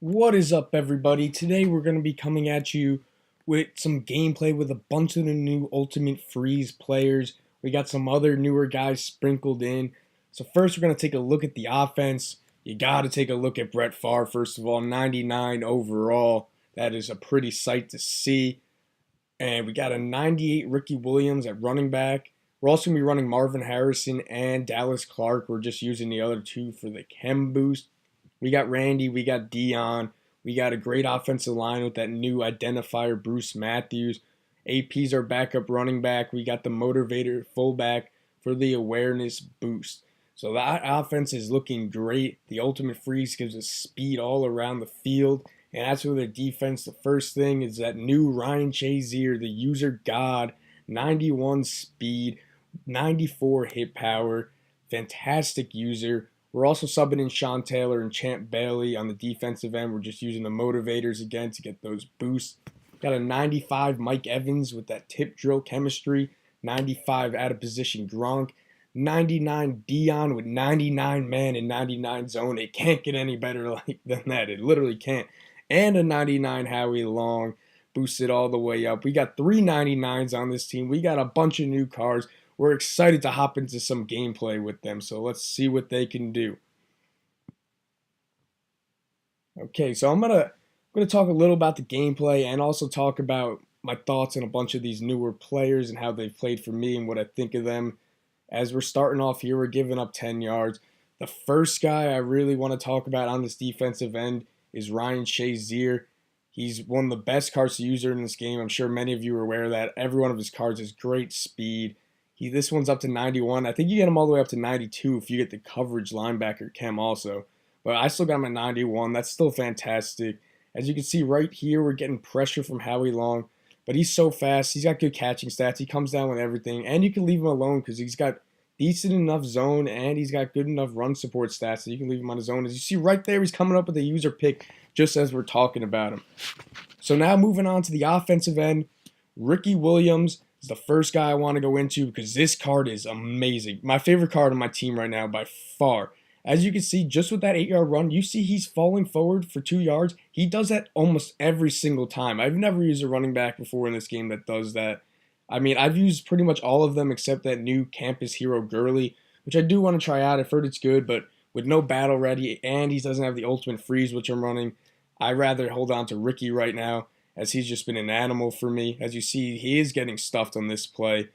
What is up, everybody? Today we're going to be coming at you with some gameplay with a bunch of the new Ultimate Freeze players. We got some other newer guys sprinkled in. So first we're going to take a look at the offense. You got to take a look at Brett Favre, first of all, 99 overall. That is a pretty sight to see. And we got a 98 Ricky Williams at running back. We're also going to be running Marvin Harrison and Dallas Clark. We're just using the other two for the chem boost. We got Randy, we got Dion, we got a great offensive line with that new identifier, Bruce Matthews. AP's our backup running back. We got the motivator fullback for the awareness boost. So that offense is looking great. The Ultimate Freeze gives us speed all around the field. And as for the defense, the first thing is that new Ryan Shazier, the user god, 91 speed, 94 hit power, fantastic user. We're also subbing in Sean Taylor and Champ Bailey on the defensive end. We're just using the motivators again to get those boosts. Got a 95 Mike Evans with that tip drill chemistry, 95 out of position Gronk, 99 Dion with 99 man and 99 zone. It can't get any better than that. It literally can't. And a 99 Howie Long, boosted all the way up. We got three 99s on this team. We got a bunch of new cars. We're excited to hop into some gameplay with them, so let's see what they can do. Okay, so I'm gonna talk a little about the gameplay and also talk about my thoughts on a bunch of these newer players and how they've played for me and what I think of them. As we're starting off here, we're giving up 10 yards. The first guy I really want to talk about on this defensive end is Ryan Shazier. He's one of the best cards to use in this game. I'm sure many of you are aware of that. Every one of his cards has great speed. This one's up to 91. I think you get him all the way up to 92 if you get the coverage linebacker chem also. But I still got him at 91. That's still fantastic. As you can see right here, we're getting pressure from Howie Long. But he's so fast. He's got good catching stats. He comes down with everything. And you can leave him alone because he's got decent enough zone and he's got good enough run support stats that you can leave him on his own. As you see right there, he's coming up with a user pick just as we're talking about him. So now moving on to the offensive end, Ricky Williams is the first guy I want to go into because this card is amazing. My favorite card on my team right now by far. As you can see, just with that 8-yard run, you see he's falling forward for 2 yards. He does that almost every single time. I've never used a running back before in this game that does that. I mean, I've used pretty much all of them except that new campus hero Gurley, which I do want to try out. I've heard it's good, but with no battle ready and he doesn't have the ultimate freeze, which I'm running, I'd rather hold on to Ricky right now as he's just been an animal for me. As you see, he is getting stuffed on this play,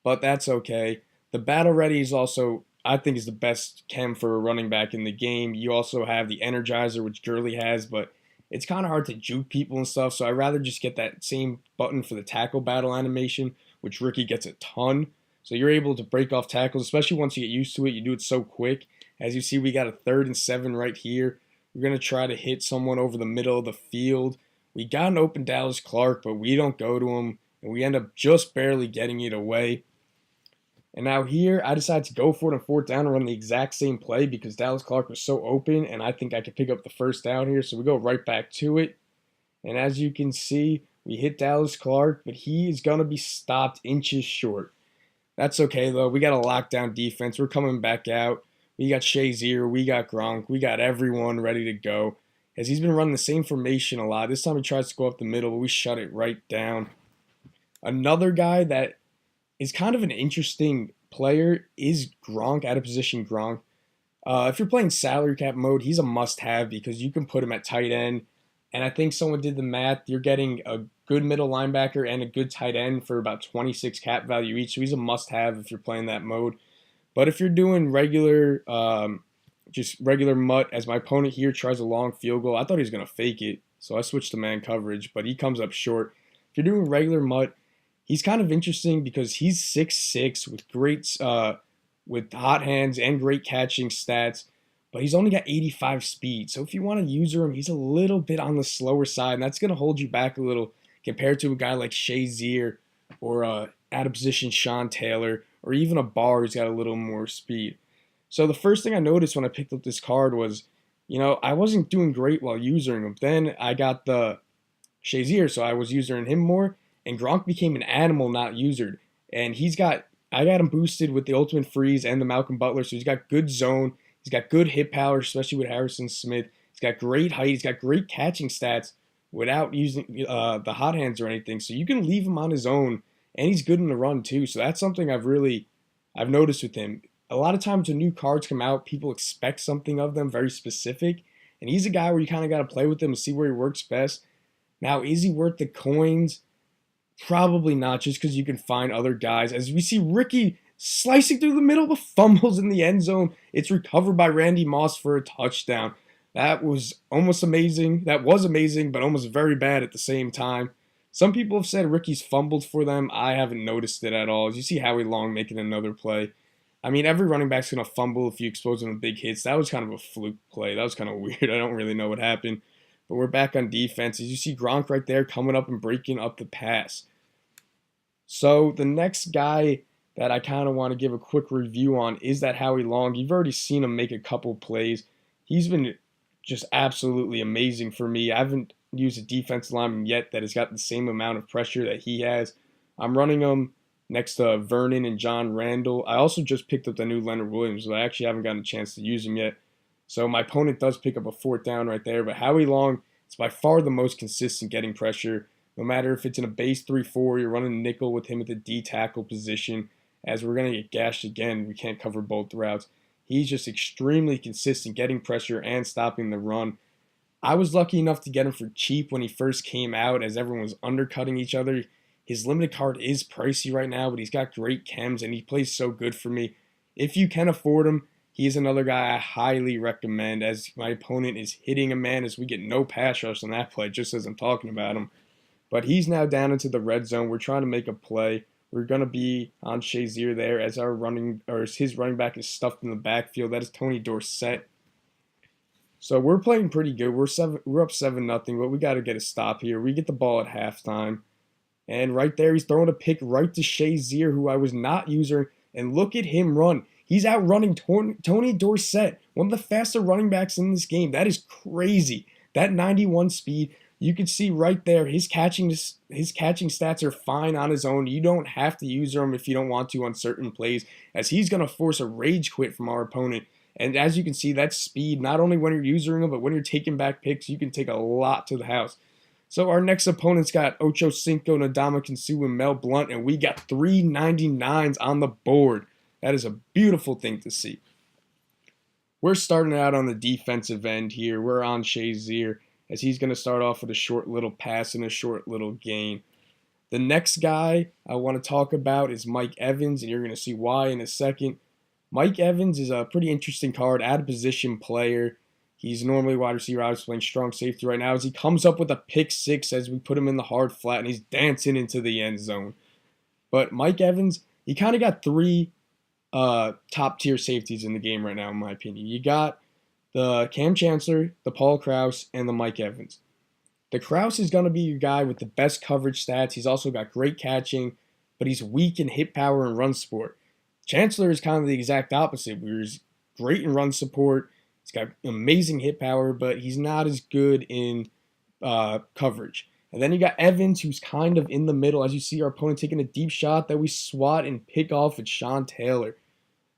but that's okay. The battle ready is also, I think, is the best chem for a running back in the game. You also have the Energizer, which Gurley has, but it's kind of hard to juke people and stuff, so I'd rather just get that same button for the tackle battle animation, which Ricky gets a ton. So you're able to break off tackles, especially once you get used to it. You do it so quick. As you see, we got a 3rd and 7 right here. We're going to try to hit someone over the middle of the field. We got an open Dallas Clark, but we don't go to him, and we end up just barely getting it away. And now here, I decided to go for it on 4th down and run the exact same play because Dallas Clark was so open, and I think I could pick up the 1st down here. So we go right back to it. And as you can see, we hit Dallas Clark, but he is going to be stopped inches short. That's okay, though. We got a lockdown defense. We're coming back out. We got Shazier. We got Gronk. We got everyone ready to go. As he's been running the same formation a lot. This time he tries to go up the middle, but we shut it right down. Another guy that is kind of an interesting player is Gronk, out of position Gronk. If you're playing salary cap mode, he's a must-have because you can put him at tight end. And I think someone did the math. You're getting a good middle linebacker and a good tight end for about 26 cap value each. So he's a must-have if you're playing that mode. But if you're doing regular, just regular mutt, as my opponent here tries a long field goal, I thought he was going to fake it. So I switched to man coverage, but he comes up short. If you're doing regular mutt, he's kind of interesting because he's 6'6" with great, with hot hands and great catching stats, but he's only got 85 speed. So if you want to user him, he's a little bit on the slower side, and that's going to hold you back a little compared to a guy like Shazier or out of position Sean Taylor or even a Barr who's got a little more speed. So the first thing I noticed when I picked up this card was, I wasn't doing great while using him. Then I got the Shazier, so I was using him more, and Gronk became an animal not usered. And I got him boosted with the Ultimate Freeze and the Malcolm Butler, so he's got good zone. He's got good hit power, especially with Harrison Smith. He's got great height. He's got great catching stats without using the hot hands or anything. So you can leave him on his own, and he's good in the run too. So that's something I've noticed with him. A lot of times when new cards come out, people expect something of them very specific, and he's a guy where you kind of got to play with him and see where he works best. Now, is he worth the coins? Probably not, just because you can find other guys. As we see Ricky slicing through the middle, but fumbles in the end zone. It's recovered by Randy Moss for a touchdown. That was almost amazing. That was amazing, but almost very bad at the same time. Some people have said Ricky's fumbled for them. I haven't noticed it at all. As you see Howie Long making another play. I mean, every running back's going to fumble if you expose them to big hits. That was kind of a fluke play. That was kind of weird. I don't really know what happened. But we're back on defense. As you see Gronk right there coming up and breaking up the pass. So the next guy that I kind of want to give a quick review on is that Howie Long. You've already seen him make a couple plays. He's been just absolutely amazing for me. I haven't used a defensive lineman yet that has got the same amount of pressure that he has. I'm running him next to Vernon and John Randall. I also just picked up the new Leonard Williams, but I actually haven't gotten a chance to use him yet. So my opponent does pick up a fourth down right there, but Howie Long is by far the most consistent getting pressure. No matter if it's in a base 3-4, you're running nickel with him at the D tackle position. As we're going to get gashed again, we can't cover both routes. He's just extremely consistent getting pressure and stopping the run. I was lucky enough to get him for cheap when he first came out, as everyone was undercutting each other. His limited card is pricey right now, but he's got great chems and he plays so good for me. If you can afford him, he is another guy I highly recommend, as my opponent is hitting a man as we get no pass rush on that play, just as I'm talking about him. But he's now down into the red zone. We're trying to make a play. We're going to be on Shazier there as his running back is stuffed in the backfield. That is Tony Dorsett. So we're playing pretty good. We're up 7-0, but we got to get a stop here. We get the ball at halftime. And right there, he's throwing a pick right to Shazier, who I was not using. And look at him run. He's outrunning Tony Dorsett, one of the faster running backs in this game. That is crazy. That 91 speed. You can see right there his catching stats are fine on his own. You don't have to use him if you don't want to on certain plays, as he's going to force a rage quit from our opponent. And as you can see, that speed, not only when you're using him, but when you're taking back picks, you can take a lot to the house. So our next opponent's got Ocho Cinco, Ndamukong Suh, and Mel Blount, and we got 399s on the board. That is a beautiful thing to see. We're starting out on the defensive end here. We're on Shazier, as he's going to start off with a short little pass and a short little gain. The next guy I want to talk about is Mike Evans, and you're going to see why in a second. Mike Evans is a pretty interesting card, out-of-position player. He's normally wide receiver. I was playing strong safety right now as he comes up with a pick six as we put him in the hard flat, and he's dancing into the end zone. But Mike Evans, he kind of got three top-tier safeties in the game right now, in my opinion. You got the Cam Chancellor, the Paul Krause, and the Mike Evans. The Krause is going to be your guy with the best coverage stats. He's also got great catching, but he's weak in hit power and run support. Chancellor is kind of the exact opposite. He's great in run support. He's got amazing hit power, but he's not as good in coverage. And then you got Evans, who's kind of in the middle. As you see, our opponent taking a deep shot that we swat and pick off at Sean Taylor.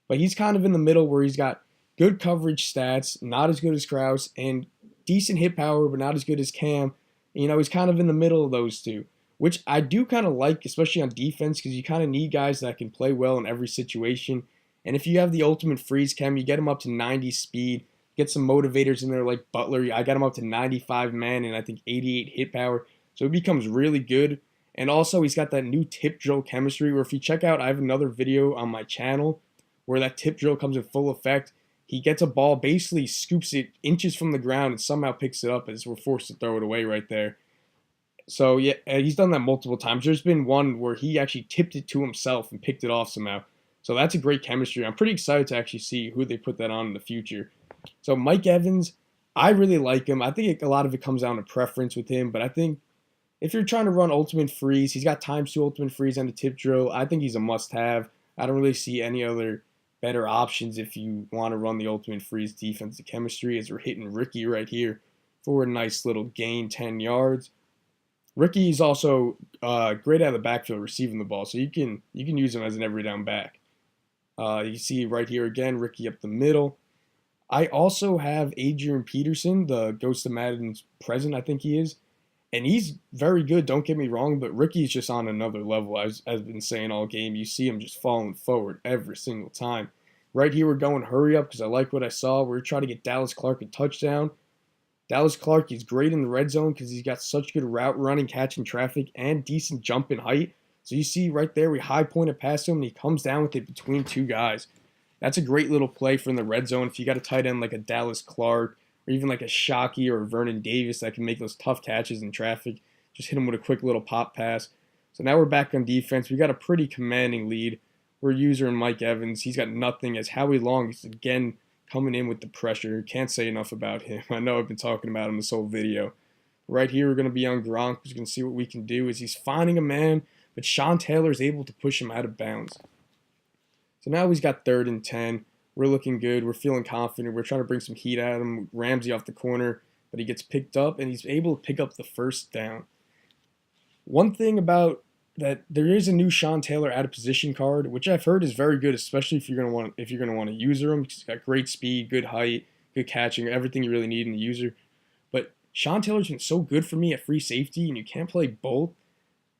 But he's kind of in the middle where he's got good coverage stats, not as good as Krause, and decent hit power, but not as good as Cam. You know, he's kind of in the middle of those two, which I do kind of like, especially on defense, because you kind of need guys that can play well in every situation. And if you have the ultimate freeze chem, you get him up to 90 speed, get some motivators in there like Butler. I got him up to 95 man and I think 88 hit power. So it becomes really good. And also he's got that new tip drill chemistry where if you check out, I have another video on my channel where that tip drill comes in full effect. He gets a ball, basically scoops it inches from the ground and somehow picks it up as we're forced to throw it away right there. So yeah, he's done that multiple times. There's been one where he actually tipped it to himself and picked it off somehow. So that's a great chemistry. I'm pretty excited to actually see who they put that on in the future. So Mike Evans, I really like him. I think a lot of it comes down to preference with him, but I think if you're trying to run Ultimate Freeze, he's got times 2 Ultimate Freeze and a tip drill. I think he's a must-have. I don't really see any other better options if you want to run the Ultimate Freeze defensive chemistry, as we're hitting Ricky right here for a nice little gain, 10 yards. Ricky is also great out of the backfield receiving the ball, so you can use him as an every down back. You see right here again, Ricky up the middle. I also have Adrian Peterson, the Ghost of Madden's present, I think he is. And he's very good, don't get me wrong, but Ricky's just on another level. I've been saying all game. You see him just falling forward every single time. Right here, we're going hurry up because I like what I saw. We're trying to get Dallas Clark a touchdown. Dallas Clark, he's great in the red zone because he's got such good route running, catching traffic, and decent jump in height. So you see right there, we high point it past him, and he comes down with it between two guys. That's a great little play from the red zone. If you got a tight end like a Dallas Clark, or even like a Shockey or a Vernon Davis that can make those tough catches in traffic, just hit him with a quick little pop pass. So now we're back on defense. We got a pretty commanding lead. We're using Mike Evans. He's got nothing as Howie Long is again coming in with the pressure. Can't say enough about him. I know I've been talking about him this whole video. Right here, we're going to be on Gronk. We're going to see what we can do. Is he's finding a man, but Sean Taylor is able to push him out of bounds. So now he's got 3rd and 10. We're looking good. We're feeling confident. We're trying to bring some heat at him. Ramsey off the corner, but he gets picked up, and he's able to pick up the first down. One thing about that, there is a new Sean Taylor out of position card, which I've heard is very good, especially if you're going to want to user him. He's got great speed, good height, good catching, everything you really need in the user. But Sean Taylor's been so good for me at free safety, and you can't play both.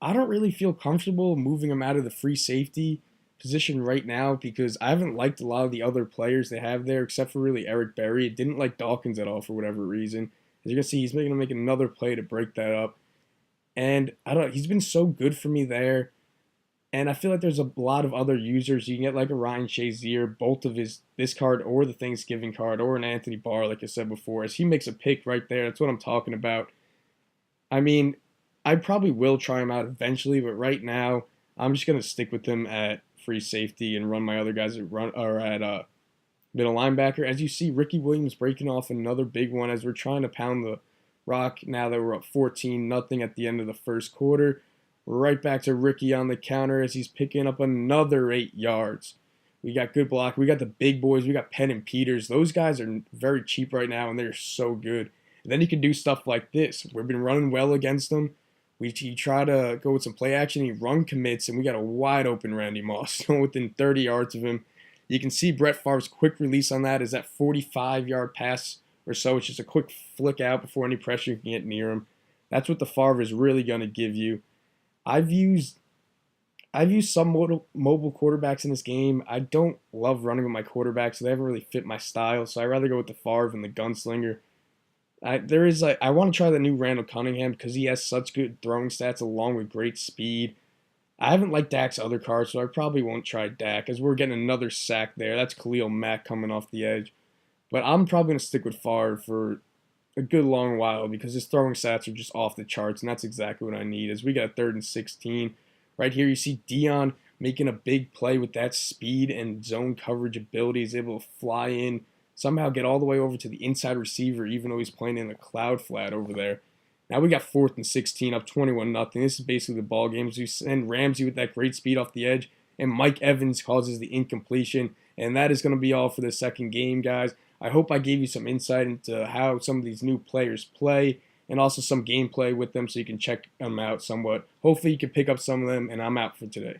I don't really feel comfortable moving him out of the free safety position right now because I haven't liked a lot of the other players they have there except for really Eric Berry. I didn't like Dawkins at all for whatever reason. As you can see, he's going to make another play to break that up. And I don't know, he's been so good for me there. And I feel like there's a lot of other users. You can get like a Ryan Shazier, both of this card or the Thanksgiving card, or an Anthony Barr, like I said before. As he makes a pick right there, that's what I'm talking about. I mean, I probably will try him out eventually, but right now, I'm just going to stick with him at free safety and run my other guys at middle linebacker. As you see, Ricky Williams breaking off another big one as we're trying to pound the rock now that we're up 14-0 at the end of the first quarter. We're right back to Ricky on the counter as he's picking up another 8 yards. We got good block. We got the big boys. We got Penn and Peters. Those guys are very cheap right now, and they're so good. And then you can do stuff like this. We've been running well against them. We try to go with some play action. He run commits, and we got a wide open Randy Moss within 30 yards of him. You can see Brett Favre's quick release on that is that 45-yard pass or so. It's just a quick flick out before any pressure can get near him. That's what the Favre is really going to give you. I've used some mobile quarterbacks in this game. I don't love running with my quarterbacks, so they haven't really fit my style. So I'd rather go with the Favre and the gunslinger. I want to try the new Randall Cunningham because he has such good throwing stats along with great speed. I haven't liked Dak's other cards, so I probably won't try Dak as we're getting another sack there. That's Khalil Mack coming off the edge. But I'm probably going to stick with Favre for a good long while because his throwing stats are just off the charts, and that's exactly what I need. As we got 3rd and 16. Right here, you see Dion making a big play with that speed and zone coverage ability. He's able to fly in, somehow get all the way over to the inside receiver, even though he's playing in a cloud flat over there. Now we got 4th and 16, up 21-0. This is basically the ball game. So you send Ramsey with that great speed off the edge, and Mike Evans causes the incompletion. And that is going to be all for the second game, guys. I hope I gave you some insight into how some of these new players play and also some gameplay with them so you can check them out somewhat. Hopefully you can pick up some of them, and I'm out for today.